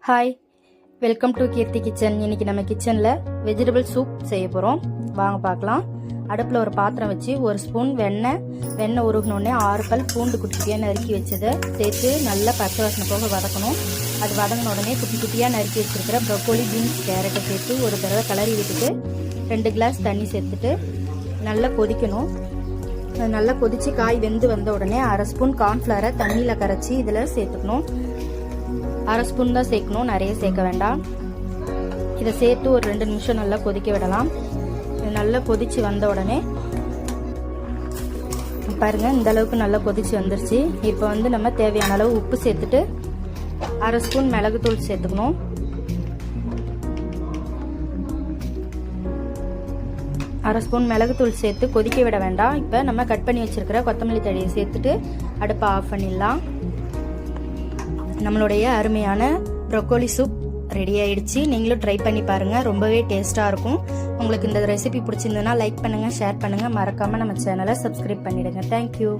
Hi, welcome to Keerthi kitchen. இன்னைக்கு நம்ம கிச்சனில் வெஜிடபிள் சூப் செய்ய போகிறோம். வாங்க பார்க்கலாம். அடுப்பில் ஒரு பாத்திரம் வச்சு ஒரு ஸ்பூன் வெண்ணெய் உருகினோடனே 6 பல் பூண்டு குட்டி குட்டியாக நறுக்கி வச்சதை சேர்த்து நல்லா பச்சை வாசனை போக வதக்கணும். அது வதங்கின உடனே குட்டி குட்டியாக நறுக்கி வச்சிருக்கிற ப்ரோக்கோலி, பீன்ஸ், கேரட்டை சேர்த்து ஒரு தடவை கிளறி விட்டுட்டு 2 கிளாஸ் தண்ணி சேர்த்துட்டு நல்லா கொதிக்கணும். நல்லா கொதிச்சு காய் வெந்து வந்த உடனே 1/2 ஸ்பூன் கார்ன்ஃப்ளவரை தண்ணியில் கரைச்சி இதில் சேர்த்துக்கணும். 1/2 ஸ்பூன் தான் சேர்க்கணும், நிறைய சேர்க்க வேண்டாம். இதை சேர்த்து ஒரு 2 நிமிஷம் நல்லா கொதிக்க விடலாம். இது நல்லா கொதிச்சு வந்த உடனே பாருங்க, இந்த அளவுக்கு நல்லா கொதிச்சு வந்துருச்சு. இப்போ நம்ம தேவையான அளவு உப்பு சேர்த்துட்டு 1/2 ஸ்பூன் மிளகுத்தூள் சேர்த்துக்கணும். அரை ஸ்பூன் மிளகுத்தூள் சேர்த்து கொதிக்க விட வேண்டாம். இப்போ நம்ம கட் பண்ணி வச்சிருக்கிற கொத்தமல்லி தழையை சேர்த்துட்டு அடுப்பை ஆஃப் பண்ணிடலாம். நம்மளுடைய அருமையான ப்ரோக்கோலி சூப் ரெடி ஆயிடுச்சு. நீங்களும் ட்ரை பண்ணி பாருங்க, ரொம்பவே டேஸ்டா இருக்கும். உங்களுக்கு இந்த ரெசிபி பிடிச்சிருந்ததுன்னா லைக் பண்ணுங்க, ஷேர் பண்ணுங்க, மறக்காம நம்ம சேனலை சப்ஸ்கிரைப் பண்ணிடுங்க. தேங்க்யூ.